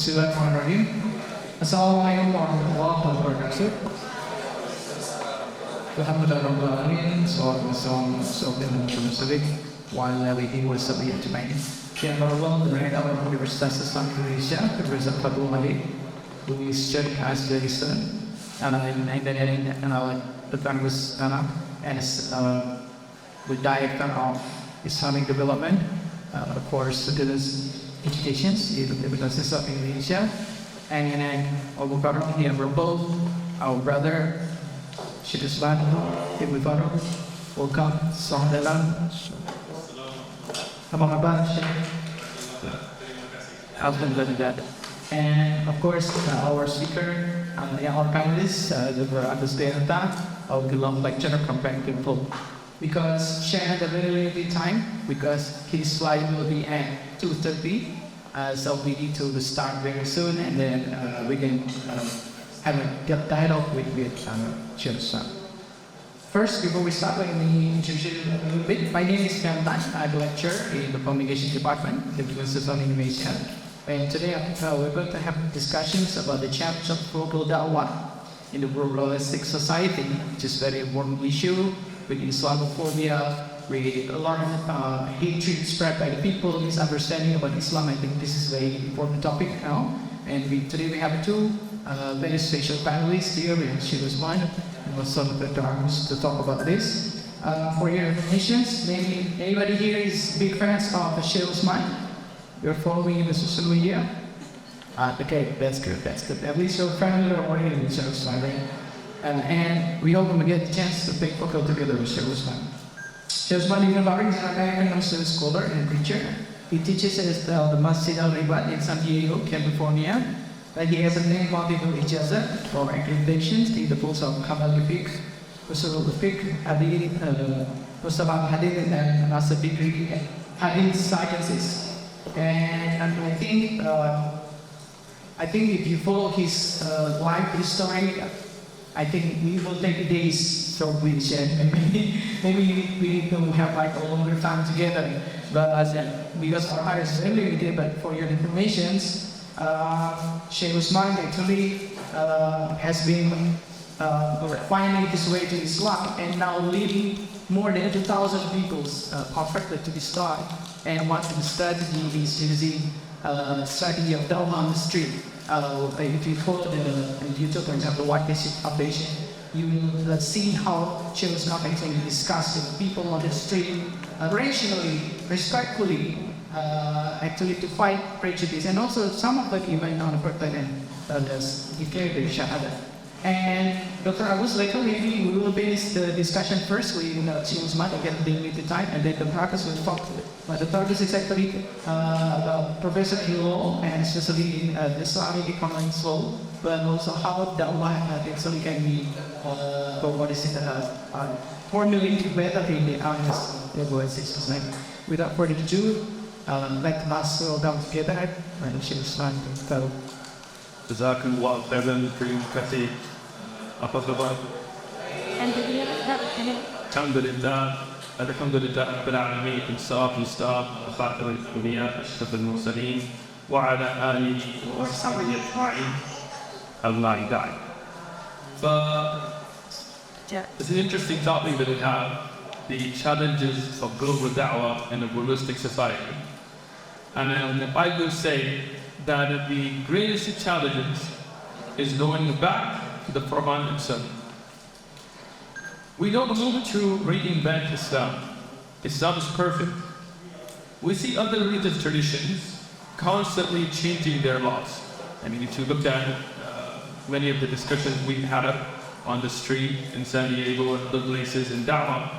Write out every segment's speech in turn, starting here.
Bismillahirrahmanirrahim. Assalamualaikum warahmatullahi wabarakatuh. Alhamdulillahirrahmanirrahim. Assalamualaikum warahmatullahi wabarakatuh. Wa ala alihi wa sahbihi ajma'in. Yang Allah Director of Universitas Islam Indonesia, Professor Fatul Malik, who is studying as the student, and our autonomous and with director of Islamic development, of course, students education di Universitas Islam Indonesia, and Abu Bakar here we're both our brother Syed Usman Ibn Farooq. Welcome, selamat datang. Apa kabar, Syed? Alhamdulillah. And of course, our speaker, our panelists, the understand that our long lecture from Bangkok. Because Syed had a very limited time, because his flight will be at 2:30, so we need to start very soon, and then we can have a dialogue with Syed Usman. First, before we start, let me introduce you a little bit. My name is Tan Tan. I'm a lecturer in the Communication Department at the University of Indonesia. And today we're going to have discussions about the challenge of global da'wah in the pluralistic society, which is a very important issue with Islamophobia, with a lot of hatred spread by the people, misunderstanding about Islam. I think this is a very important topic now. And today we have two very special panelists here, and Syed Usman and also the Darmus to talk about this. For your information, maybe anybody here is big fans of Syed Usman? You're following the social media? Okay, that's good, that's good. At least you're familiar already with Syed Usman, right? And we hope we get a chance to take photo together with Syed Usman. Syed Usman Ibn Farooq is an American Muslim scholar and preacher. He teaches at the Masjid Al-Ribad in San Diego, California. He has obtained multiple ijazah for accreditations in the fields of Kamal Fiqh, Usul Fiqh, Hadith, Mustafa Hadith, and Master Degree in Hadith Sciences. And I think if you follow his life history, I think we will take days to reach it. Maybe we need to have like a longer time together. But because our time is very limited, but for your information, Syed Usman actually has been finding his way to Islam and now leading more than 2,000 people converted to Islam. And one of the strategy is using strategy of dawah on the street. If you follow the YouTube, for example, White Nation Foundation, you will see how Syed Usman actually discuss with people on the street rationally, respectfully, actually to fight prejudice, and also some of them even non-protect and others declare the Shahada. And Dr. Agus, later maybe we will finish the discussion first with Syed Usman again limited time, and then Dr. Agus will talk to it. But Dr. Agus is actually professor in law and especially in Islamic economics law, but also how da'wah actually can be formulated better in the honest. Without further ado, let us all down together and Syed Usman to tell. Jazakallah khairan terima kasih. Apa khabar? Alhamdulillah Rabbil Alamin, insaf khatam al-anbiya ashraf al-mursalin wa ala alihi wa sahbihi ajma'in. Allah died. But it's an interesting topic that we have, the challenges of global da'wah in a pluralistic society. And if I will say that the greatest challenges is going back to the Quran itself. We don't move to reinvent Islam. Islam is perfect. We see other religious traditions constantly changing their laws. I mean, if you look at many of the discussions we had on the street in San Diego and other places in Dawah,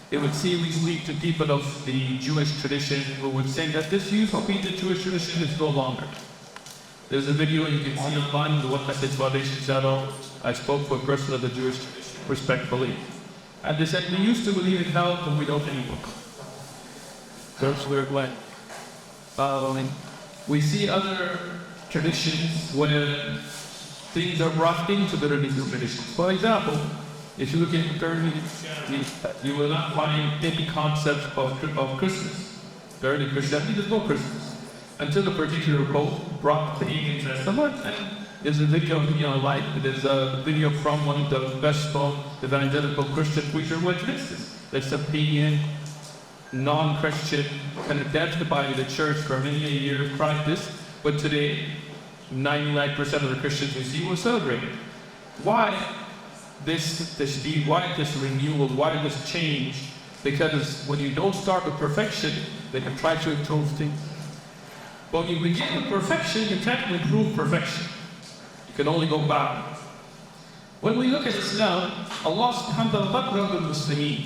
it would seem we speak to people of the Jewish tradition who would say that this use of the Jewish tradition is no longer. There's a video you can see online on the What Message Foundation channel. I spoke to a person of the Jewish respectfully. And they said, we used to believe in hell, but we don't anymore. That's where it went. We see other traditions where things are brought into the religious traditions. For example, if you look at Turkey, you will not find any concept of Christmas. Early Christianity, there's no Christmas. until a particular pope brought the pagan testament. And there's a video of me online. There's a video from one of the best known evangelical Christian preacher witnesses. That's a pagan, non-Christian, condemned by the church for many years, practice, but today 99% of the Christians we see will celebrate it. Why this deed? Why this renewal? Why this change? Because when you don't start with perfection, they can try to improve things. But when you begin with perfection, you can't improve perfection. You can only go back. When we look at Islam, Allah subhanahu wa ta'ala will Muslimin.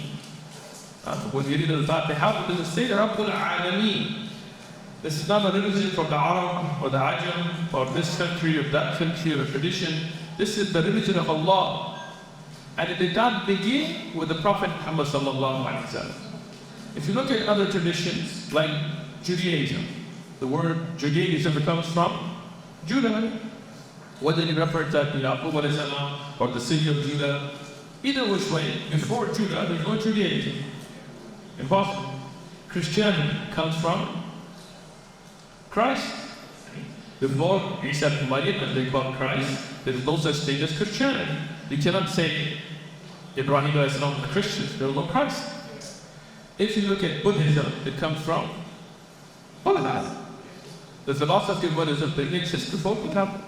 When we read al-Fatiha, it doesn't say Rabbul Alameen. This is not a religion for the Arab or the Ajam or this country or that country or tradition. This is the religion of Allah. And it did not begin with the Prophet Muhammad sallallahu alaihi wasallam. If you look at other traditions like Judaism, the word Judaism comes from Judah. Whether it refers to Yaqub alayhi salam or the city of Judah, either which way, before Judah, there's no Judaism. Impossible. Christianity comes from Christ. Before Isa ibn Maryam, and they call Christ, there is no such thing as Christianity. You cannot say Ibrahim alayhi salam is a Christian, there is no Christ. If you look at Buddhism, it comes from Buddha. The philosophy of Buddhism that exists before Buddha.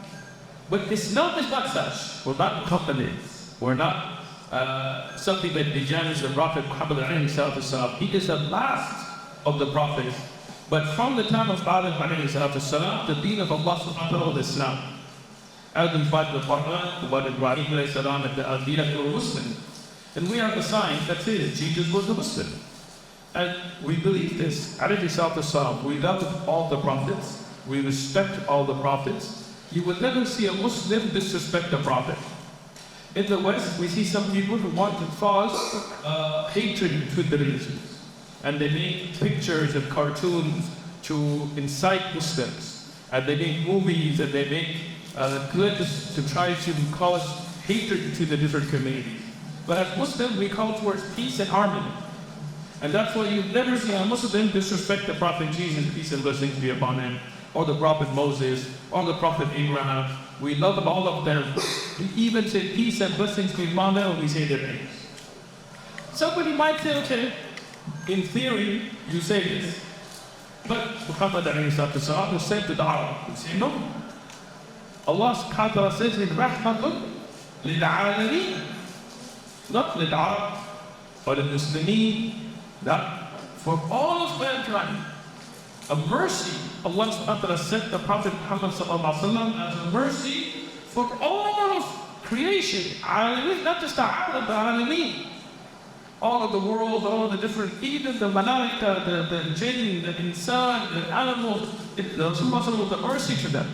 But Islam is not such. We're not companies. We're not something that began as the Prophet Muhammad alayhi salatu wasalam. He is the last of the prophets. But from the time of Adam alayhi salatu wasalam, the deen of Allah subhanahu wa ta'ala is Islam. Adam fight the Quran, the word Ibrahim alayhi salam, and the Adina were Muslim. And we are the sign that says Jesus was a Muslim. And we believe this. Alayhi salatu wasalam, we love all the prophets. We respect all the prophets. You will never see a Muslim disrespect a prophet. In the West, we see some people who want to cause hatred between the religions. And they make pictures and cartoons to incite Muslims. And they make movies and they make clips to try to cause hatred between the different communities. But as Muslims, we call towards peace and harmony. And that's why you never see a Muslim disrespect the Prophet Jesus, peace and blessings be upon him, or the Prophet Moses, or the Prophet Abraham. We love all of them. We even say peace and blessings be upon them when we say their names. Somebody might say, okay, in theory, you say this. But Muhammad was sent to the Arab. You say, no. Allah subhanahu wa ta'ala says in Rahmatun lil-Alameen. Not lil-Arab or lil-Muslimeen. Not for all of mankind. A mercy. Allah subhanahu wa ta'ala sent the Prophet Muhammad sallallahu alaihi wasallam as a mercy for all of creation. Alameen, not just the Arab, the Alameen. All of the world, all of the different, even the malaika, the jinn, the insan, the animals, the Rasulullah was a mercy to them.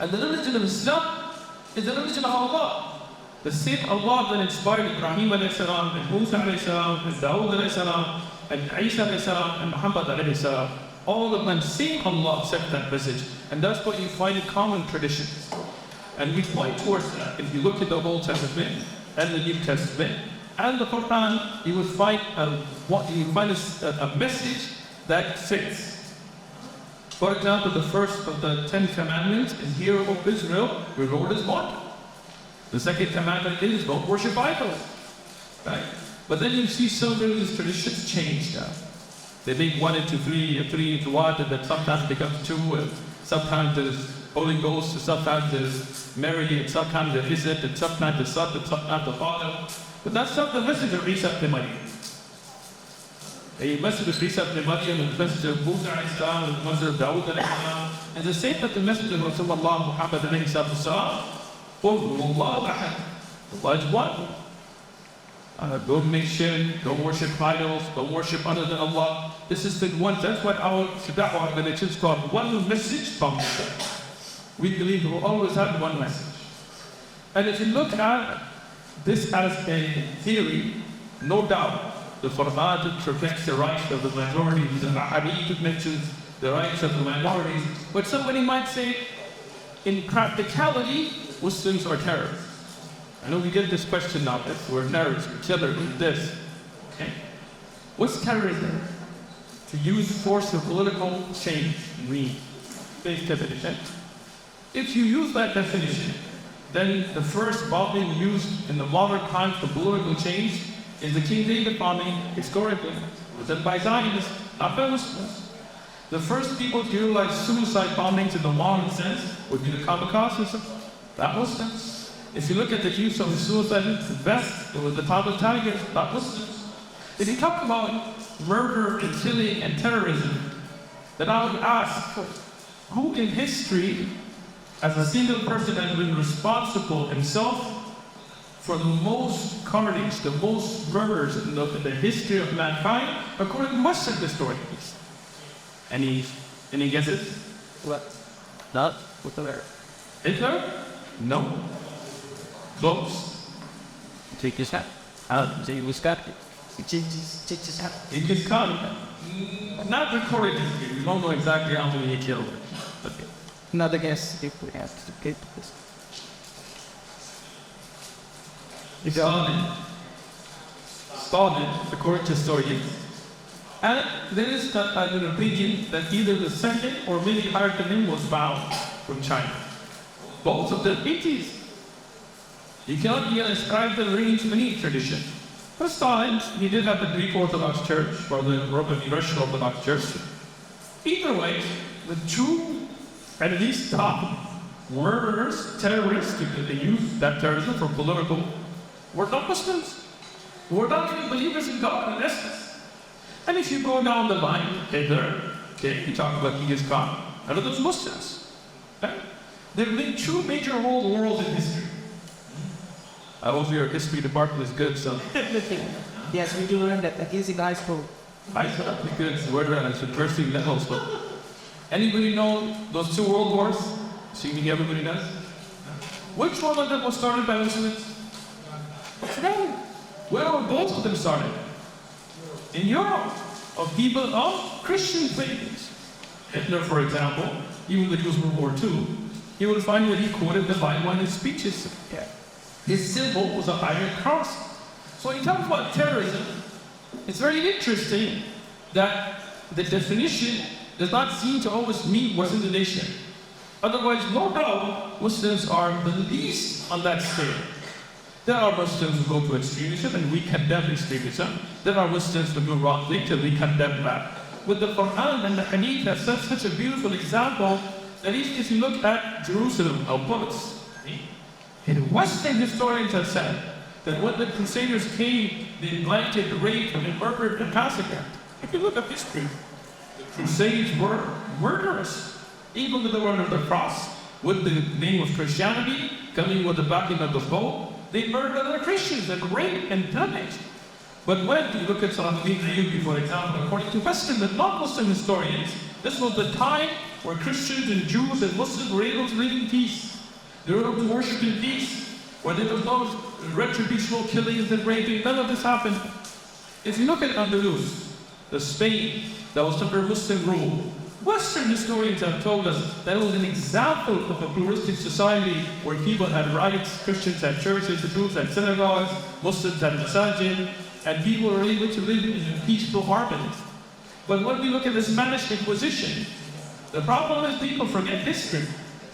And the religion of Islam is the religion of Allah. The same Allah that inspired Ibrahim alayhi salam, and Musa alayhi salam, and Dawood alayhi salam, and Isa alayhi salam, and Muhammad alayhi salam. All of them, same Allah sent that message. And that's what you find in common traditions. And we point towards that. If you look at the Old Testament and the New Testament, and the Quran, you will find a message that fits. For example, the first of the 10 commandments is, "Hear, O Israel, your Lord is one." The second commandment is, "Don't worship idols." Right? But then you see some religious traditions change now. They make 1 into 3, or 3 into 1, and then sometimes it becomes 2, and sometimes there's Holy Ghost, and sometimes there's Mary, and sometimes there's Visit, and sometimes the Son, and sometimes the Father. But that's not the message of Isa ibn Maryam. The message of Isa ibn Maryam and the message of Musa alayhi salam and the message of Dawood alayhi salam is the same that the message of Rasulullah Muhammad alayhi salam. Allah is one. Don't make shirk, don't worship idols, don't worship other than Allah. This is the one, that's what our da'wah religion is called, one message from God. We believe we will always have one message. And if you look at this as a theory, no doubt, the Quran protects the rights of the majorities, and the Hadith mentions the rights of the minorities. But somebody might say, in practicality, Muslims are terrorists. I know we get this question now, we're terrorists, we're killers, we're this. Okay? What's terrorism? to use force for political change. Read. Base definition. If you use that definition, then the first bombing used in the modern times for political change is the King David bombing historically, done by Zionists, not by Muslims. The first people to utilize suicide bombings in the modern sense would be the kamikazes, not Muslims. If you look at the use of suicide vest, it was the Tamil Tigers, not Muslims. If you talk about murder and killing and terrorism, then I would ask, who in history, as a single person, has been responsible himself for the most carnage, the most murders in the history of mankind, according to Western historians? Any guesses? What? Not? Whatever. Hitler? No. Close. Take his hat. He was captive. He changed his hat. Genghis Khan. Not recorded history. We don't know exactly how many he killed. Okay. Another guess if we have to get this. Stalin, according to historians. And there is an opinion that either the second or maybe higher than him was bound from China. Both of them atheists. You cannot even ascribe the range to any tradition. But Stalin, he did have the Greek Orthodox Church, or the Russian Orthodox Church. Either way, the two, at least top, murderers, terrorists, they used that terrorism for political, were not Muslims. Were not even believers in God in essence. And if you go down the line, you talk about Genghis Khan, none of those Muslims. Okay? There have been two major world wars in history. I hope your history department is good, so. Yes, we do learn that against in high school. I thought the good word and subversive levels, but anybody know those two world wars? Assuming everybody does. Which one of them was started by Muslims? What's the name? Where were both of them started? In Europe, of people of Christian faiths. Hitler, for example, even though he was World War II, you will find that he quoted the Bible in his speeches. His symbol was a iron cross. So when you talk about terrorism, it's very interesting that the definition does not seem to always meet what's in the nation. Otherwise, no doubt, Muslims are the least on that scale. There are Muslims who go to extremism, and we condemn extremism. There are Muslims who do wrong things, and we condemn that. With the Quran and the Hadith, that's such a beautiful example that if you look at Jerusalem, Al-Quds, and Western historians have said that when the Crusaders came, they blanket, raped, and murdered and massacred. If you look at history, the Crusades were murderous, even though they were under the cross. With the name of Christianity, coming with the backing of the Pope, they murdered other Christians and raped and damaged. But when you look at Salahuddin Ayyubi, for example, according to Western and non-Muslim historians, this was the time where Christians and Jews and Muslims were able to live in peace. They were able to worship in peace, where there was no retributional killings and raping. None of this happened. If you look at Andalus, the Spain that was under Muslim rule, Western historians have told us that it was an example of a pluralistic society where people had rights, Christians had churches, Jews had synagogues, Muslims had masajid, and people were able to live in peaceful harmony. But when we look at the Spanish Inquisition, the problem is people forget history.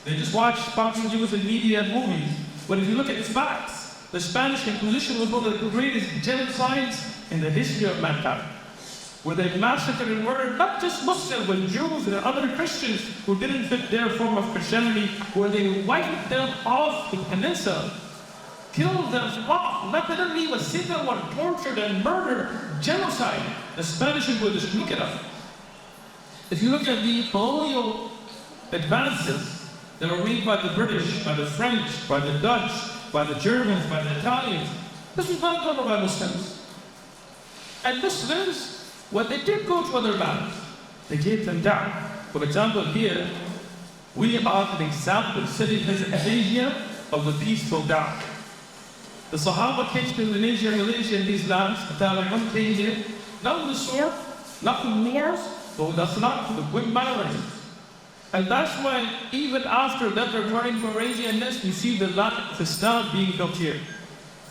They just watch Fox News and media and movies. But if you look at its facts, the Spanish Inquisition was one of the greatest genocides in the history of mankind, where they massacred and murdered not just Muslims, but Jews and other Christians who didn't fit their form of Christianity, where they wiped them off the peninsula, killed them off, let them leave a single one, tortured and murdered, genocide. The Spanish Inquisition, look it up. If you look at the colonial advances that were made by the British, by the French, by the Dutch, by the Germans, by the Italians, this was not done by Muslims. And Muslims, when they did go to other lands, they gave them down. For example, here, we have an example sitting in Indonesia of the peaceful down. The Sahaba came to Indonesia, Malaysia, and these lands, the Taliban came here, not with the sword, not with wars, but that's not with marriage. And that's why, even after that they're running from Arabianness, you see the land of Islam being built here.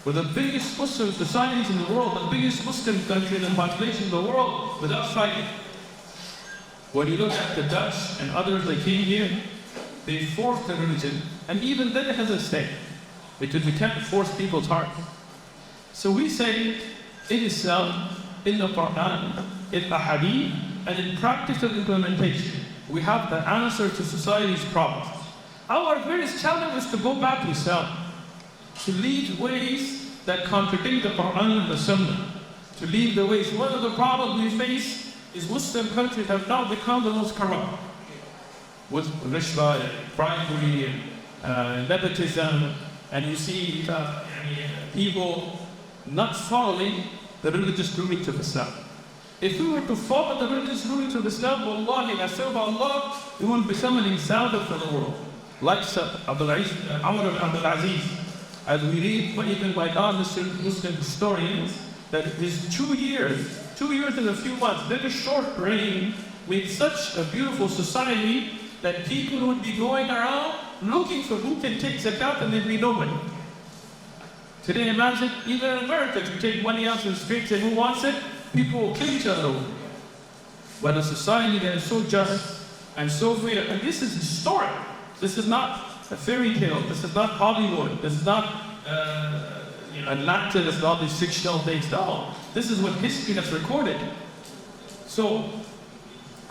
We're the biggest Muslim societies in the world, the biggest Muslim country in the population in the world, without fighting. When you look at the Dutch and others that came here, they forced the religion, and even then it has a stay, because we can't force people's heart. So we say in Islam, in the Quran, in the Hadith, and in practical implementation, we have the answer to society's problems. Our greatest challenge is to go back to Islam, to leave ways that contradict the Quran and the Sunnah, to leave the ways. One of the problems we face is Muslim countries have now become the most corrupt, with rishwa, bribery, and nepotism, and you see people not following the religious rulings of Islam. If we were to follow the religious rulings of Islam, wallahi, I swear by Allah, we wouldn't be summoning Saudi for the world. Like Abdul Aziz, as we read even by non-Muslim historians, that his 2 years and a few months, very short reign, made such a beautiful society that people would be going around looking for who can take zakat and there'd be nobody. Today, imagine, even in America, if you take money out in the streets and who wants it, people will kill each other over it. But a society that is so just and so free, and this is historic. This is not a fairy tale. This is not Hollywood. This is not an actor that's not these fictional based down. This is what history has recorded. So,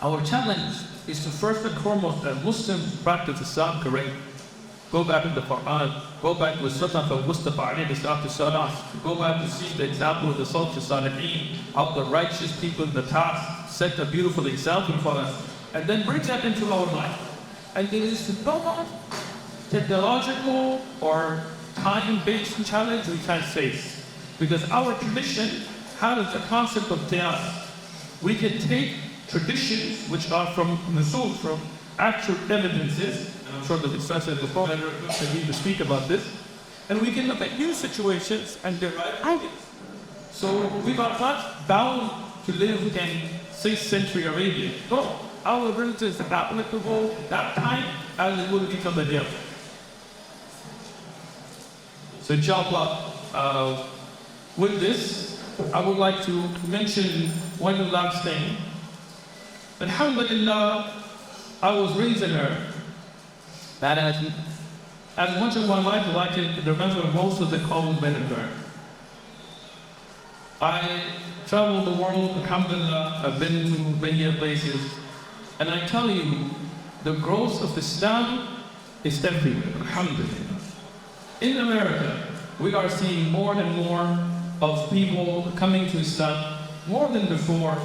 our challenge is to first and foremost that Muslims practice Islam correctly. Go back to the Quran, go back to the Sunnah of Mustafa alayhi salatu, go back to see the example of the Salaf Salihin, how the righteous people in the past set a beautiful example for us, and then bring that into our life. And there is no technological or time-based challenge we can't face, because our tradition has the concept of qiyas. We can take traditions which are from nusus, from actual evidences, and I'm sure that it's said before, I need to speak about this, and we can look at new situations and derive ideas. So we are not bound to live in 6th century Arabia. No, our religion is applicable at that time as it will become the day. So inshallah, with this, I would like to mention one last thing. Alhamdulillah, I was raised in her. That as much of my life as I can remember, most of the calls been in her. I traveled the world, alhamdulillah, I've been to many places, and I tell you, the growth of Islam is everywhere, alhamdulillah. In America, we are seeing more and more of people coming to Islam, more than before,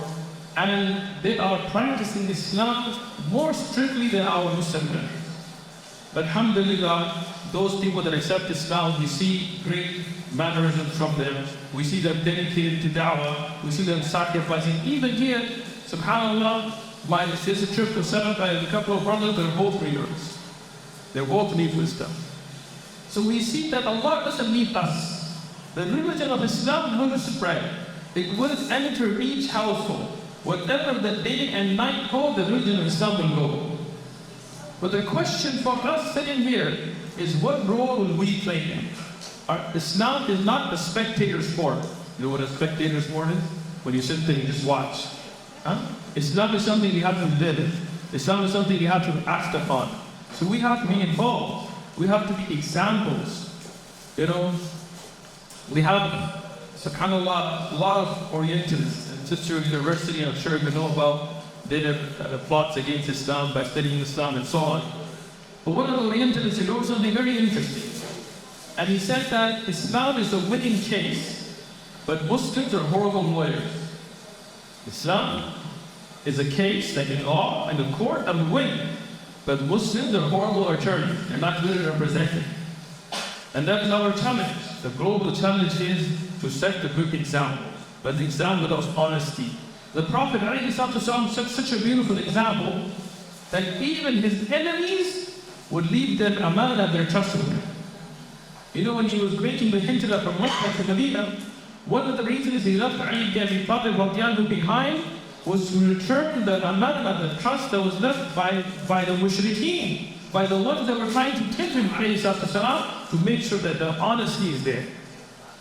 and they are practicing Islam more strictly than our Muslim countries. But alhamdulillah, those people that accept Islam, we see great mannerisms from them. We see them dedicated to da'wah. We see them sacrificing. Even here, subhanAllah, there's a trip to set up by a couple of brothers, they're both readers. They both need wisdom. So we see that Allah doesn't need us. The religion of Islam will spread. It will enter each household. Whatever the day and night hold, the religion of Islam will go. But the question for us sitting here is, what role will we play in? Islam is not a spectator sport. You know what a spectator sport is? When you sit there and just watch. Islam is something you have to live. Islam is something you have to act upon. So we have to be involved. We have to be examples. You know, we have, subhanAllah, a lot of Orientalists. And Sister University, I'm sure you know about, did a plots against Islam by studying Islam and so on. But one of the Orientalists, he wrote something very interesting. And he said that Islam is a winning case, but Muslims are horrible lawyers. Islam is a case that in law and the court and win, but Muslims are horrible attorneys. They're not good at representing. And that's our challenge. The global challenge is to set the good example, but the example of honesty. The Prophet ﷺ set such a beautiful example that even his enemies would leave their amanah, their trust with him. You know, when he was making the hijrah from Mecca to Medina, one of the reasons he left Ali ibn Abi Talib behind was to return the amanah, the trust that was left by the mushrikeen, by the ones that were trying to tempt him ﷺ, to make sure that the honesty is there.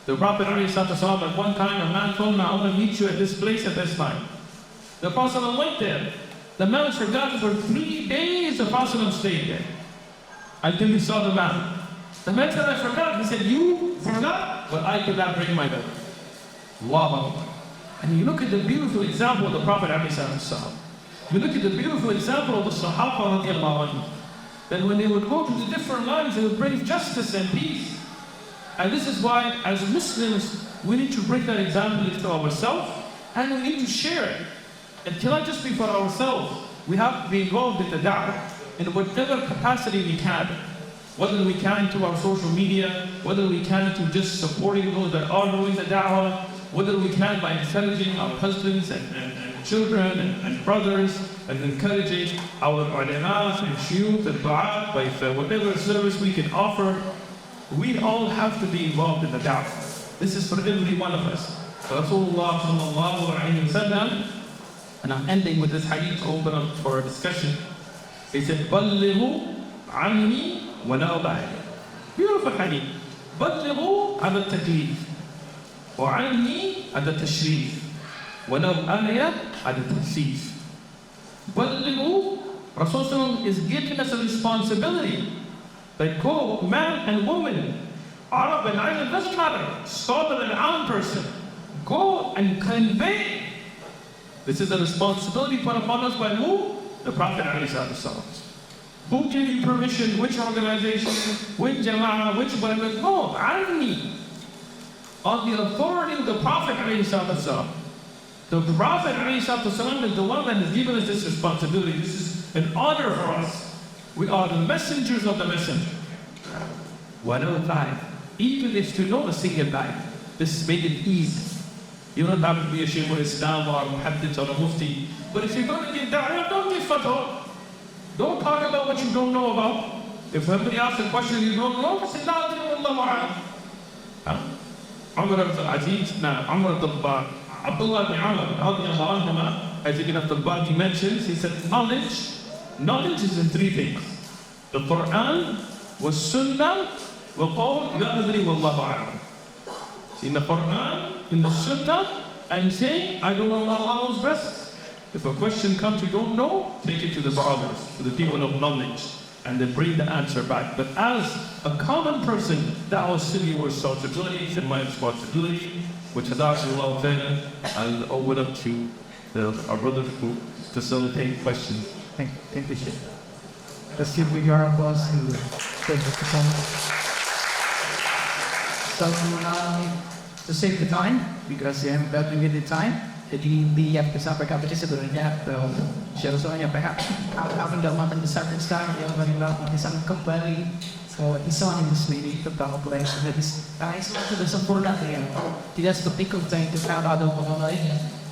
The Prophet ﷺ, at one time, a man told him, I want to meet you at this place at this time. The Prophet went there, The man forgot for 3 days the Prophet stayed there until he saw the man. The man said, I forgot. He said, you forgot? But I could not bring my bed. Allahu Akbar. And you look at the beautiful example of the Prophet ﷺ. You look at the beautiful example of the Sahaba radiallahu anhu. That when they would go to the different lands, they would bring justice and peace. And this is why, as Muslims, we need to bring that example to ourselves, and we need to share it. It cannot just be for ourselves. We have to be involved in the da'wah in whatever capacity we can. Whether we can to our social media, whether we can to just supporting those that are doing the da'wah, whether we can by encouraging our husbands and children and brothers, and encouraging our ulama and shuyukh and du'at by whatever service we can offer. We all have to be involved in the da'wah. This is for every one of us. Rasulullah sallallahu alayhi wa sallam, and I'm ending with this hadith to open up for a discussion. He said, بَلِّغُوا عَنِّي وَلَا أُبَالِي. Beautiful hadith. بَلِّغُوا عَلَى التَّكْلِيفِ وَعَنِّي عَلَى التَّشْرِيفِ وَلَوْ آيَةً عَلَى التَّنْسِيفِ. بَلِّغُوا, Rasulullah is giving us a responsibility that go, man and woman, Arab and Ajam, doesn't matter, scholar and armed person, go and convey. This is a responsibility put upon us by who? The Prophet ﷺ. Who gave you permission? Which organization? Which jama'ah? Which whatever? No, Arni. On the authority of the Prophet ﷺ. The Prophet ﷺ is the one that has given us this responsibility. This is an honor for us. We are the messengers of the messenger. Whatever time, even if to know a single time, this made it easy. You don't have to be a Shaykh of Islam or a Muhaddith or a Mufti. But if you're going to give da'wah, don't give fatwa. Don't talk about what you don't know about. If somebody asks a question you don't know, say, La ilaha illallah. Umar ibn Aziz, Umar ibn Abdullah ibn Umar, as Ibn Abdul he mentions, he said, knowledge is in 3 things. The Quran, was Sunnah, wa qawl, la adri wallahu a'lam. In the Quran, in the Sunnah, I'm saying, I don't know Allah knows best. If a question comes you don't know, take it to the brothers, to the people of knowledge, and then bring the answer back. But as a common person, that was still your responsibility, and my responsibility, which is Allah ta'ala, I'll open up to our brothers who facilitate questions. Thank you, Sheikh. Let's give big round of applause to the performance. So, to save the time, because I'm about to get the time, jadi di episode ini sebenarnya share soalnya apa dalam mendesakan sekarang yang bagaimana mendesakan kembali desain industri ini tentang operation jadi itu sudah sempurna ya tidak seperti kerja yang kita ada orang lain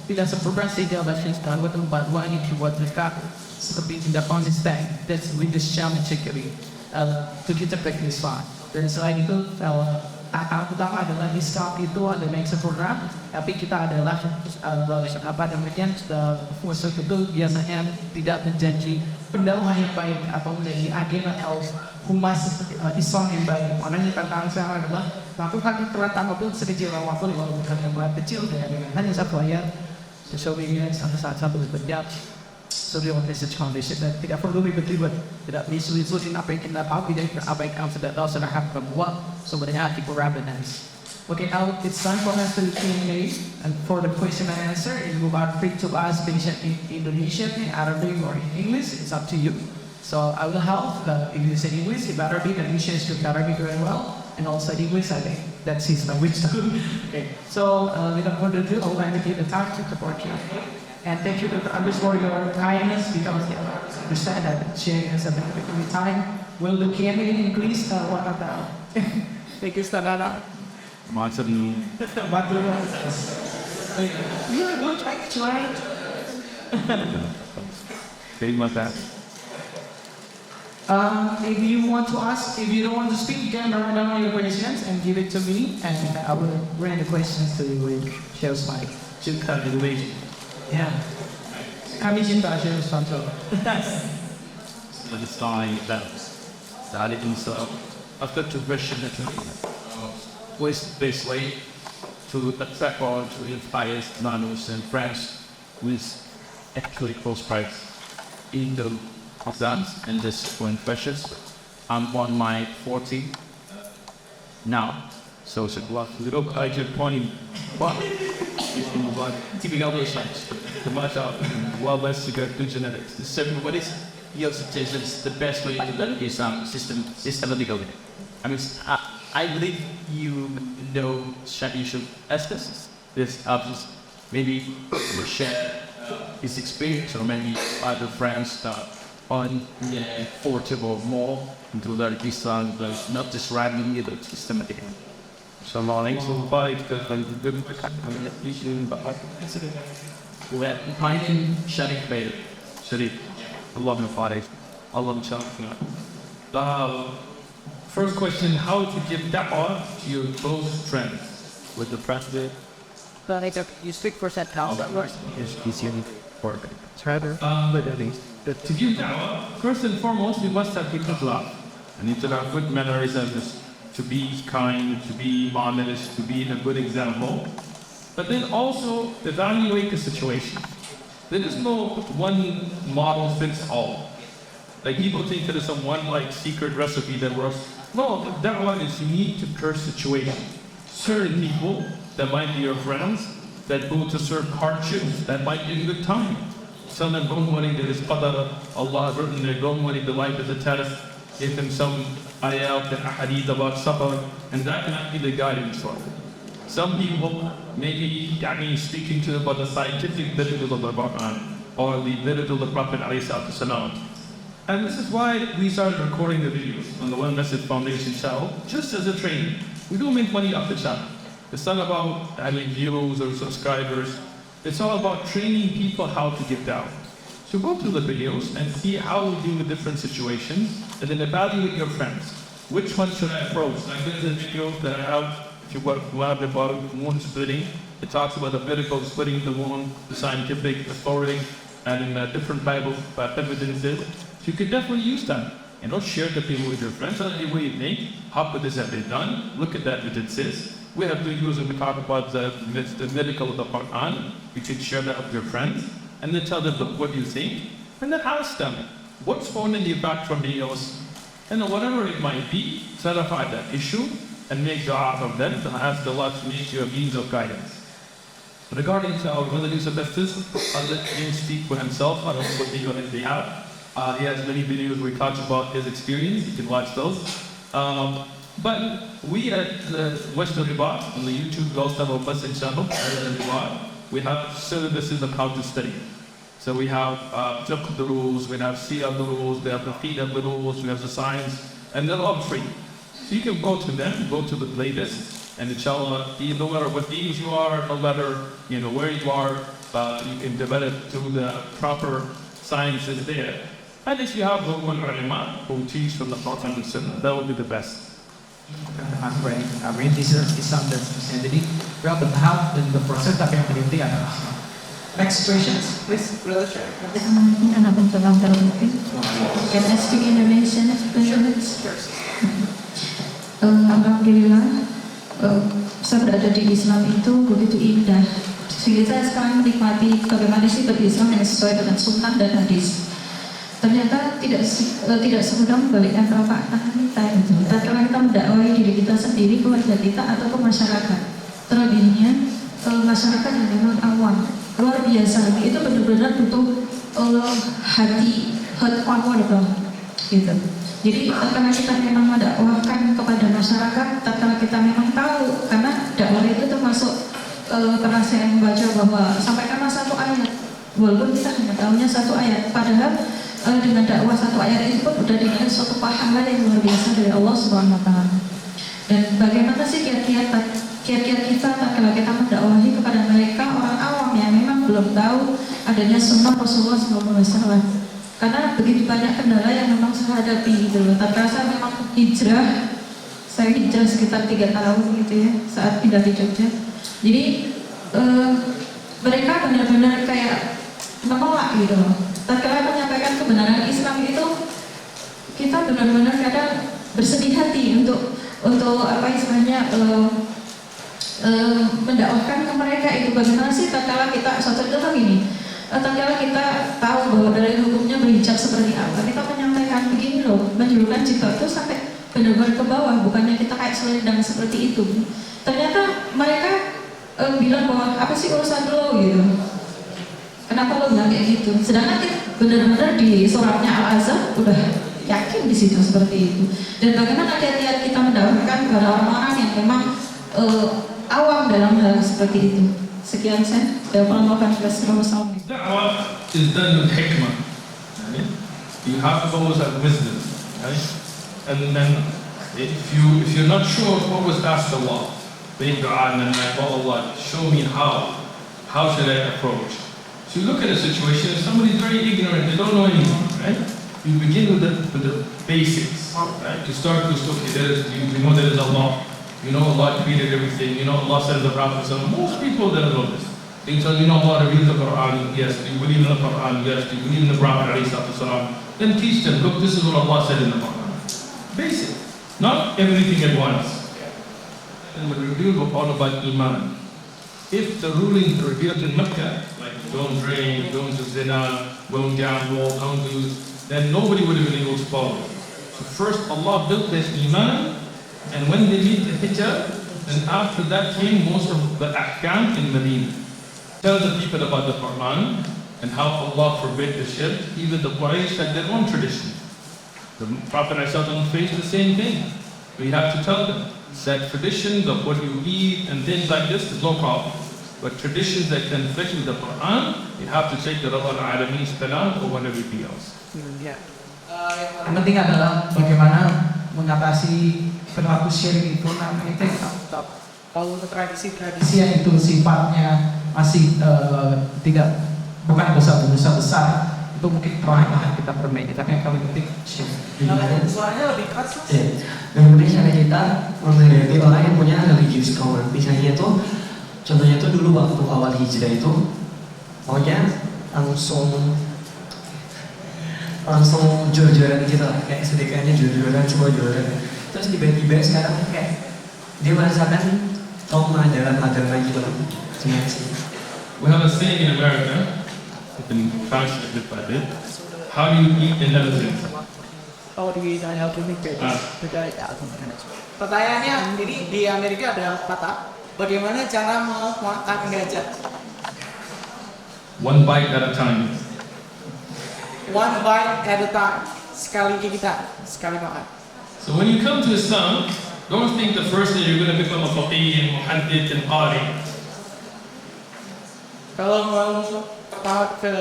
tidak sempurna sehingga masih tahu tempat ini dibuat dekat seperti tidak konsisten that's really challenge sekali to kita practice fine dan selain itu tahap pertama adalah di start itu ada make sempurna tapi kita adalah apa namanya force itu biasanya tidak menjanji pendalaman yang baik atau menjadi agenda humas Islam yang baik. Maknanya tantangan saya adalah lakukan perantang mobil sekecil waktu bukan yang berat kecil dan hanya satu ayat sesuai satu bekerja sebagai message foundation dan tidak perlu ribet-ribet tidak disulit-sulitin apa yang kita tahu tidak apa yang kamu sudah tahu sudah hampir buat sebenarnya kita rabbinance. Okay, now it's time for us to Q&A and for the question and answer you are free to ask patient in Indonesian, in Arabic or in English, it's up to you. So I will help if you say English, if Arabic, Indonesian speak Arabic very well and also English I think that's his language. Okay, so without further ado I will give the time to support you. And thank you to others for your kindness because you understand that sharing is a bit of time. Will the Q&A increase? What about? Thank you, Stanana. Maksudnya, You're good, right? terima kasih. If you want to ask, if you don't want to speak, you can write down your questions and give it to me, and I will bring the questions to you with Shell's mic. Cinta Indonesia. Yeah. Kami cinta Shell's Santo. Selesai dan dari itu, after to version was this way to attack or to inspire nanos and France with actually close price. in the exams and this questions. I'm on my 40 now, so it's a little like your 20, but keeping all those things. The much out, well, less to go through genetics. The seven, what is your suggestions? The best way to learn is systematically. I mean, I believe you know, you should ask this options. Maybe share his experience or maybe other friends that on the affordable more to learn this song, not just randomly but systematically. So morning, so five, we're finding sharing better. Sorry, a lot of parties, a lot of children. First question: how to give da'wah to your close friends with the president? You speak for that now. Is unique for Rather, to give da'wah, first and foremost, we must have people's love. And need to have good mannerisms, to be kind, to be honest, to be a good example. But then also evaluate the situation. There is no one model fits all. Like people think there is some one like secret recipe that works. No, that one is unique to per situation. Certain people that might be your friends that go to certain hardships that might be a good time. Some of them don't want there is qadar, Allah has written there, don't want the life as a test. Give them some ayat and ahadith about sabr, and that cannot be the guidance for them. Some people maybe speaking to them about the scientific literature of the Quran or the literature of the Prophet ﷺ. And this is why we started recording the videos on the One Message Foundation channel, just as a training. We don't make money off the channel. It's not about having views or subscribers. It's all about training people how to give da'wah. So go through the videos and see how we deal with different situations, and then evaluate your friends. Which one should I approach? Like there's a video that I have, if you want about wound splitting, it talks about the medical splitting the wound, the scientific authority, and in different Bible evidences. So you could definitely use that. And don't share the people with your friends. That's the way you think. How could this have been done? Look at that evidences. We have videos that we talk about the medical of the Quran. You can share that with your friends. And then tell them, look, what do you think? And then ask them, what's holding you back from videos? And whatever it might be, clarify that issue and make dua from them and ask Allah to make you a means of guidance. Regarding to our religious investors, I'll let him speak for himself. I don't know what he on his behalf. He has many videos where he talks about his experience. You can watch those. But we at Western Ribat on the YouTube, we also have a Muslim channel, we have syllabuses of how to study. So we have fiqh the rules, we have siyar the rules, we have the fiqh the rules, we have the science, and they're all free. So you can go to them, go to the playlist, and inshallah, no matter what age you are, no matter where you are, you can develop through the proper sciences there. And if you have one ulama who teach from the Prophet and Sunnah, that would be the best. I'm ready. This is Islam dan Christianity. We are bertahap dan berproses, tapi yang penting adalah Islam. Next questions, please, brother. Can I speak Indonesian? Alhamdulillah, saya berada di Islam itu begitu indah. Sehingga saya sekarang menikmati bagaimana sih berislam yang sesuai dengan sunnah dan hadis. Ternyata tidak semudah membalikkan telapak tangan kita itu. Tatkala kita mendakwai diri kita sendiri, keluarga kita atau ke masyarakat. Terlebihnya masyarakat yang memang awam, luar biasa. Itu benar-benar butuh hati power gitu. Jadi tatkala kita memang mendakwahkan kepada masyarakat, tatkala kita memang tahu, karena dakwah itu termasuk pernah saya membaca bahwa sampaikanlah satu ayat, walaupun kita hanya tahunya satu ayat, padahal dengan dakwah satu ayat itu pun sudah dinilai suatu pahala yang luar biasa dari Allah Subhanahu Wa Taala. Dan bagaimana sih kiat-kiat kita kalau kita mendakwahi kepada mereka orang awam yang memang belum tahu adanya sunnah Rasulullah SAW. Karena begitu banyak kendala yang memang saya hadapi gitu loh. Tatkala saya memang saya hijrah sekitar 3 tahun gitu ya saat pindah di Jogja. Jadi mereka benar-benar kayak menolak gitu loh. Tatkala menyampaikan kebenaran Islam itu kita benar-benar kadang bersedih hati untuk apa istilahnya mendakwahkan ke mereka itu. Bagaimana sih tatkala kita suatu contoh gini, tatkala kita tahu bahwa dari hukumnya berhijab seperti apa, kita menyampaikan begini loh, menjulurkan jilbab itu sampai benar-benar ke bawah, bukannya kita kayak selendang seperti itu. Ternyata mereka bilang bahwa apa sih urusan lo gitu, kenapa lo bilang kayak gitu, sedangkan kita benar-benar di suratnya Al-Azhar udah yakin di situ seperti itu. Dan bagaimana kiat-kiat kita mendapatkan kepada orang-orang yang memang awam dalam hal seperti itu. Sekian saya pernah melakukan kelas bersama. Da'wah is done with hikmah. Right? You have to always have wisdom, right? And then if you're not sure, always ask Allah. Make dua and then like, oh Allah, show me how should I approach? So you look at a situation, if somebody's very ignorant, they don't know anything, right? You begin with the basics, right? You start with, okay, you know there is Allah, you know Allah created everything, you know Allah sent the Prophet. So most people don't know this. They tell you know Allah revealed the Quran, yes. Do you believe in the Quran? Yes. Do you believe in the Prophet? Then teach them, look, this is what Allah said in the Quran. Basic, not everything at once. And when we reveal all about Iman, if the rulings revealed in Mecca, like don't drink, don't do zina, don't gamble, don't do, then nobody would have been able to follow. So first Allah built this Iman, and when they meet the hijab, and after that came most of the ahkam in Medina. Tell the people about the Quran and how Allah forbade the shirk. Even the Quraysh had their own tradition. The Prophet ﷺ faced the same thing. We have to tell them that traditions of what you eat and things like this is no problem. But traditions that can fit with the Quran, you have to take the Rabbul Alameen's kalam or whatever it be else. Ya. Yang penting adalah bagaimana mengatasi perilaku syirik itu, namanya itu Kalau untuk tradisi yang itu sifatnya masih bukan dosa-dosa besar, itu mungkin perlahan kita perbaiki, tapi yang paling penting syirik. suaranya lebih keras. Kemudian cara kita menghadapi orang yang punya religious common, misalnya itu, contohnya itu dulu waktu awal hijrah itu, pokoknya langsung jor-joran gitu lah, kayak sedekahnya jor-joran, semua joran. Terus tiba-tiba sekarang kayak dia merasakan trauma dalam agama gitu loh. We have a saying in America, it's been translated bit by bit. How do you eat an elephant? Oh di Daniel Klinik beda ya. Pertanyaannya, jadi di Amerika ada kata, bagaimana cara memakan gajah? One bite at a time. One bite at a time. Sekali makan. So when you come to Islam, don't think the first day you're going to become a faqih and muhaddith and qari. Kalau mau pertama ke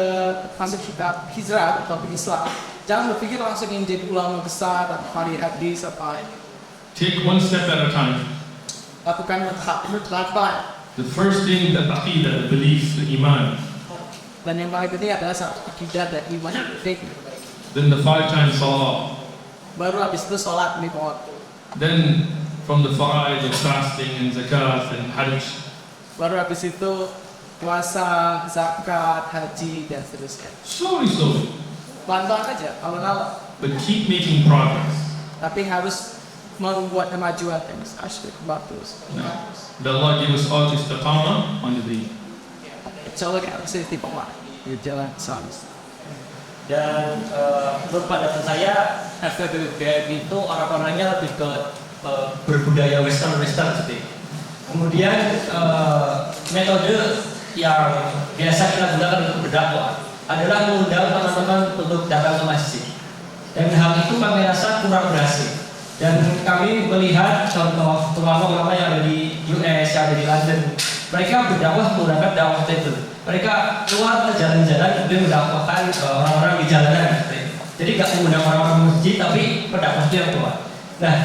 ambil kitab hijrah atau Islam, jangan berpikir langsung ingin jadi ulama besar atau qari hadis apa. Take one step at a time. Lakukan bertahap. The first thing, the aqidah, the belief, the iman. Dan yang paling penting adalah akidah dan iman. Then the 5 times salah. Baru habis itu sholat 5 waktu. Then from the fara'id of fasting and zakat and hajj. Baru habis itu puasa, zakat, haji dan seterusnya. Slowly. Pelan-pelan aja, awal-awal. But keep making progress. Tapi harus membuat kemajuan yang asyik bagus. That Allah give us all istiqamah on the deen. Coba kan harus istiqomah di jalan Islam. Dan menurut pandangan saya FPBM itu orang-orangnya lebih ke berbudaya western gitu. Kemudian metode yang biasa kita gunakan untuk berdakwah adalah mengundang teman-teman untuk datang ke masjid. Dan hal itu kami rasa kurang berhasil. Dan kami melihat contoh ulama-ulama yang ada di US, yang ada di London, mereka berdakwah menggunakan dakwah table. Mereka keluar ke jalan-jalan kemudian mendakwahkan orang-orang di jalanan. Jadi nggak mengundang orang-orang masjid, tapi pendakwahnya yang keluar. Nah,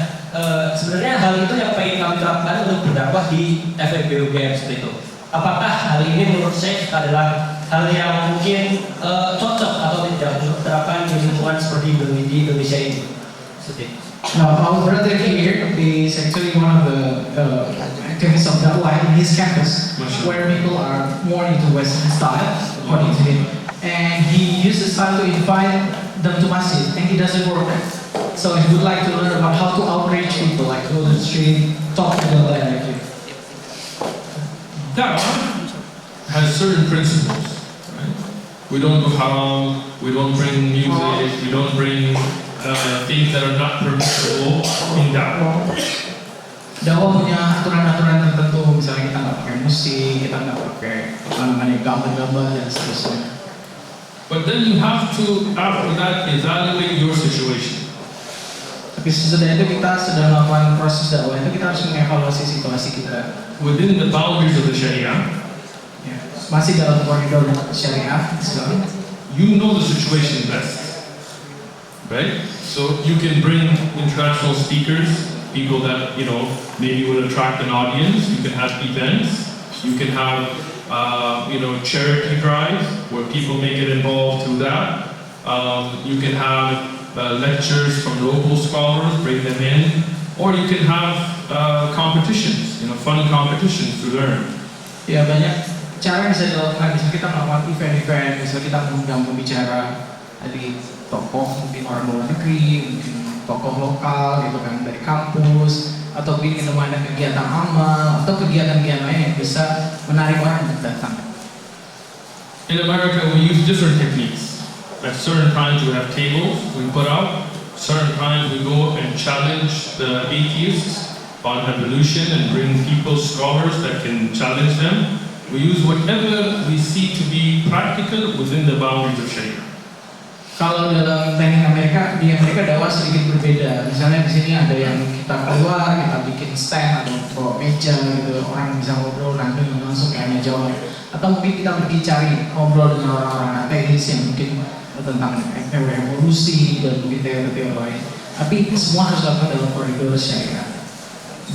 sebenarnya hal itu yang pengen kami terapkan untuk berdakwah di FEB UGM seperti itu. Apakah hal ini menurut saya adalah hal yang mungkin cocok atau tidak untuk diterapkan di lingkungan seperti di Indonesia ini? Seperti itu. Now, our brother here is actually one of the activists of Dawah in his campus, where people are more into Western style, according to him. And he uses time to invite them to masjid, and he doesn't work. So he would like to learn about how to outreach people, like go to the street, talk to them like you. Da'wah has certain principles, right? We don't do haram, we don't bring music, we don't bring things that are not permissible in da'wah. Dakwah punya aturan-aturan tertentu, misalnya kita nggak pakai musik, kita nggak pakai gambar-gambar dan seterusnya. But then you have to, after that, evaluate your situation. Tapi sesudah itu kita sudah melakukan proses dakwah itu kita harus mengevaluasi situasi kita. Within the boundaries of the Sharia, Ya, masih dalam koridor syariah Islam. you know the situation best, right? So you can bring international speakers, people that, you know, maybe will attract an audience. You can have events, you can have, charity drives where people may get involved through that. You can have lectures from local scholars, bring them in, or you can have competitions, fun competitions to learn. Ya banyak cara yang bisa dilakukan. Bisa kita melakukan event-event, bisa kita mengundang pembicara dari tokoh mungkin orang luar negeri, mungkin tokoh lokal gitu kan dari kampus, atau bikin ada kegiatan amal atau kegiatan-kegiatan lain yang bisa menarik orang untuk datang. In America, we use different techniques. At certain times, we have tables we put out. Certain times, we go and challenge the atheists on evolution and bring people, scholars that can challenge them. We use whatever we see to be practical within the boundaries of Sharia. Kalau dalam teknik di Amerika dakwah sedikit berbeda. Misalnya di sini ada yang kita keluar, kita bikin stand atau bawa meja gitu, orang bisa ngobrol nanti langsung kayaknya jawab. Atau mungkin kita pergi cari ngobrol dengan orang-orang ateis yang mungkin tentang evolusi dan mungkin teori-teori lain. Tapi semua harus dilakukan dalam koridor syariah.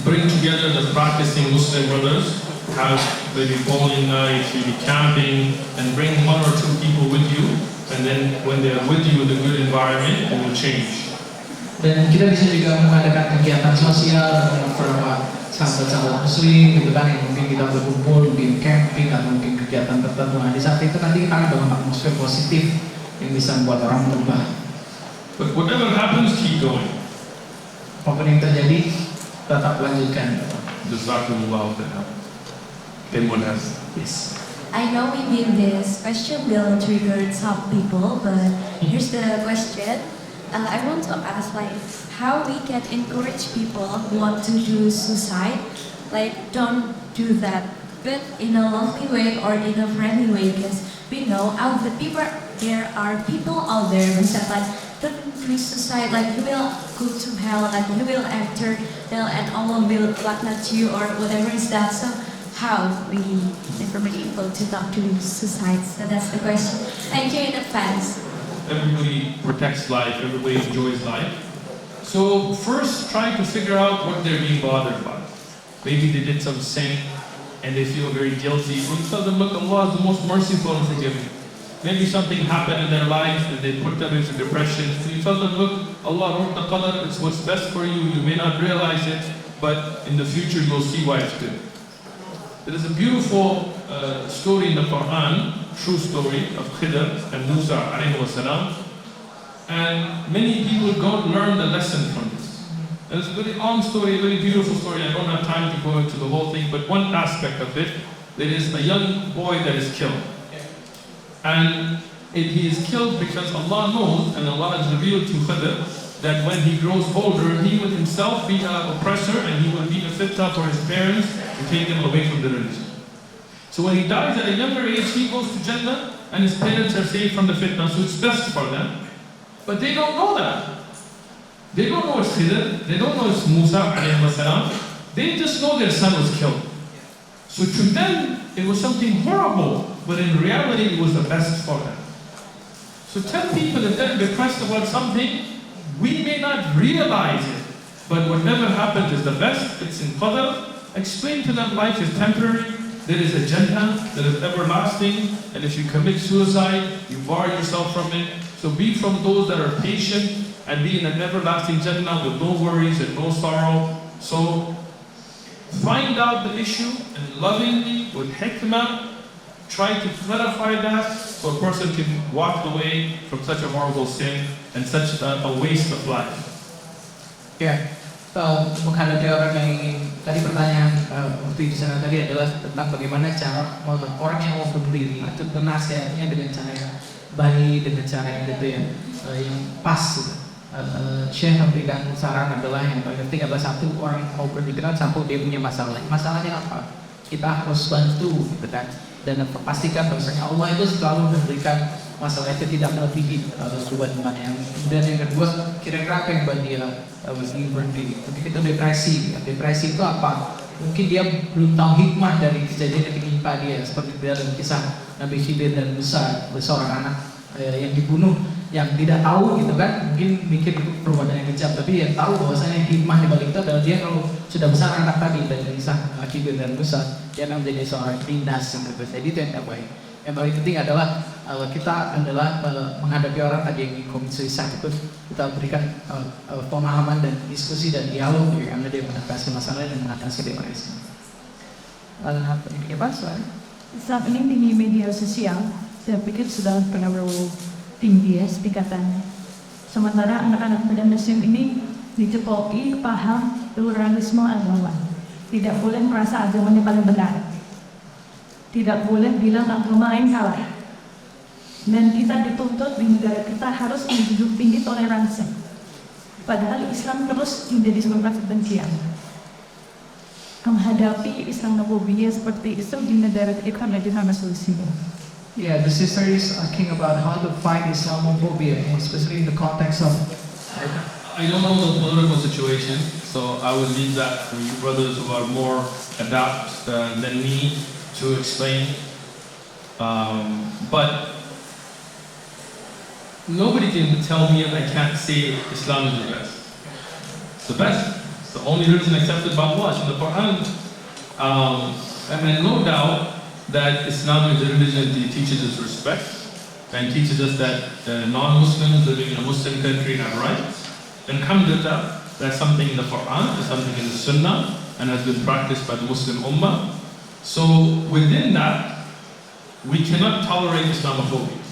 Bring together the practicing Muslim brothers, have maybe bowling nights, maybe camping, and bring one or two people with you. And then when they're with you in a good environment, it will change. Dan kita bisa juga mengadakan kegiatan sosial dengan beberapa sahabat-sahabat muslim gitu kan, yang mungkin kita berkumpul, mungkin camping atau mungkin kegiatan tertentu. Nah di saat itu nanti kita akan bangun atmosfer positif yang bisa membuat orang berubah. But whatever happens, keep going. Apapun yang terjadi, tetap lanjutkan. Jazakumullah khairan. Anyone else? Yes. I know maybe this question will trigger some people, but here's the question. I want to ask, how we can encourage people who want to do suicide, don't do that, but in a lovely way or in a friendly way, because we know there are people out there who said don't do suicide, you will go to hell, you will enter hell and Allah will laknat you or whatever is that. So how we never be able to not do suicide? So that's the question. Thank you in advance. Everybody protects life, everybody enjoys life. So first try to figure out what they're being bothered by. Maybe they did some sin and they feel very guilty. Well, you tell them, look, Allah is the most merciful and forgiving. Maybe something happened in their life and they put them into depression. So you tell them, look, Allah wrote the qadar, it's what's best for you. You may not realize it, but in the future you'll see why it's good. There is a beautiful story in the Quran, true story of Khidr and Musa alayhi wasalam, and many people don't learn the lesson from this. And it's a very long story, a very beautiful story. I don't have time to go into the whole thing, but one aspect of it, there is a young boy that is killed. And he is killed because Allah knows, and Allah has revealed to Khidr, that when he grows older, he will himself be an oppressor and he will be a fitna for his parents to take them away from the religion. So when he dies at a younger age, he goes to Jannah and his parents are saved from the fitna, so it's best for them. But they don't know that. They don't know it's Khidr, they don't know it's Musa alayhi wasalam. They just know their son was killed. So to them, it was something horrible, but in reality, it was the best for them. So tell people that they're depressed about something, we may not realize it, but whatever happens is the best, it's in qadr. Explain to them life is temporary, there is a Jannah that is everlasting, and if you commit suicide, you bar yourself from it. So be from those that are patient and be in an everlasting Jannah with no worries and no sorrow. So find out the issue and lovingly, with hikmah, try to clarify that so a person can walk away from such a horrible sin and such a waste of life. Ya, menghadapi orang yang ingin tadi pertanyaan waktu di sana tadi adalah tentang bagaimana cara orang yang mau berdiri itu nasihatnya dengan cara yang baik, dengan cara yang gitu ya, yang pas gitu. Syekh memberikan saran adalah yang paling penting adalah satu, orang mau berpikiran satu dia punya masalah. Masalahnya apa? Kita harus bantu gitu kan. Dan pastikan bahwasanya Allah itu selalu memberikan masalah itu tidak melebihi sebuah iman yang. Dan yang kedua, kira-kira apa yang buat dia berdiri? Mungkin itu depresi. Depresi itu apa? Mungkin dia belum tahu hikmah dari kejadian yang menimpa dia, seperti dalam kisah Nabi Khidir dan Musa, seorang anak yang dibunuh, yang tidak tahu gitu kan, mungkin mikir itu perbuatan yang kejam, tapi yang tahu bahwasanya hikmah di balik itu adalah dia kalau sudah besar anak tadi dari kisah Khidir dan Musa, dia akan menjadi seorang lindas gitu. Jadi itu yang tidak baik. Yang paling penting adalah kita adalah menghadapi orang tadi yang commit suicide itu kita berikan pemahaman dan diskusi dan dialog karena dia mengatasi masalah dan mengatasi depresi. Saat ini di media sosial, saya pikir sudah terlalu tinggi ya tingkatannya. Sementara anak-anak muda Muslim ini dicepoki paham pluralisme agama. Tidak boleh merasa agamanya paling benar. Tidak boleh bilang agama lain salah. Dan kita dituntut di negara kita harus menjunjung tinggi toleransi. Padahal Islam terus menjadi sumber kebencian. Menghadapi Islamofobia seperti itu di negara kita menjadi sama solusinya. Yeah, the sister is asking about how to fight Islamophobia, especially in the context of. I don't know the political situation, so I will leave that for you brothers who are more adept than me to explain. But nobody can tell me I can't say Islam is the best. The best. The only religion accepted by Allah in the Quran. And no doubt that Islam is a religion that teaches us respect and teaches us that non-Muslims living in a Muslim country have rights. And alhamdulillah, that's something in the Quran, that's something in the Sunnah, and has been practiced by the Muslim Ummah. So within that, we cannot tolerate Islamophobia.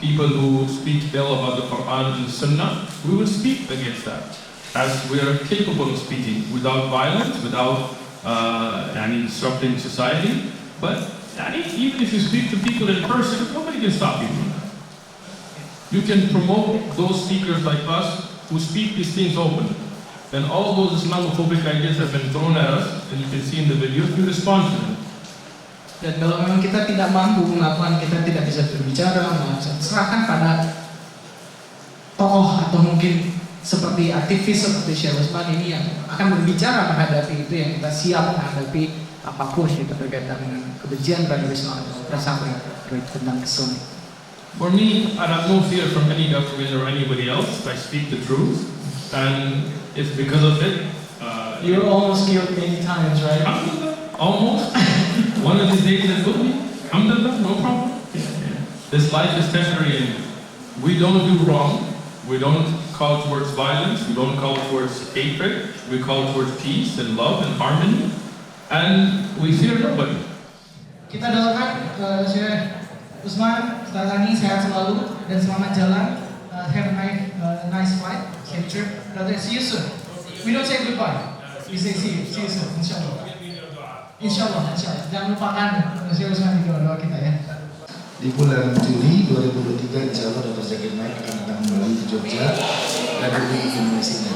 People who speak ill about the Quran and the Sunnah, we will speak against that, as we are capable of speaking without violence, without disrupting society. But even if you speak to people in person, nobody can stop you. You can promote those speakers like us who speak these things openly. Then all those Islamophobic ideas have been thrown at us, and you can see in the videos, we respond to them. Dan kalau memang kita tidak mampu melakukan, kita tidak bisa berbicara, serahkan pada tokoh atau mungkin seperti aktivis seperti Syekh Utsman ini yang akan berbicara menghadapi itu, yang kita siap menghadapi apapun itu berkaitan dengan kebencian terhadap Islam dan sampai tentang Islam. For me, I have no fear from any government or anybody else. I speak the truth, and it's because of it. You're almost killed many times, right? Alhamdulillah, almost. One of these days it will be. Alhamdulillah, no problem. This life is temporary, and we don't do wrong. We don't call towards violence. We don't call towards hatred. We call towards peace and love and harmony, and we fear nobody. Kita doakan Syekh Utsman setelah ini sehat selalu dan selamat jalan. Have a nice flight, safe trip. Brother, see you soon. We don't say goodbye. We say see you soon, insyaallah. Insyaallah. Jangan lupakan Syekh Utsman di doa kita ya. Di bulan Juli 2023 insya Allah Dr. Zakir Naik akan datang kembali ke Jogja dan di Indonesia.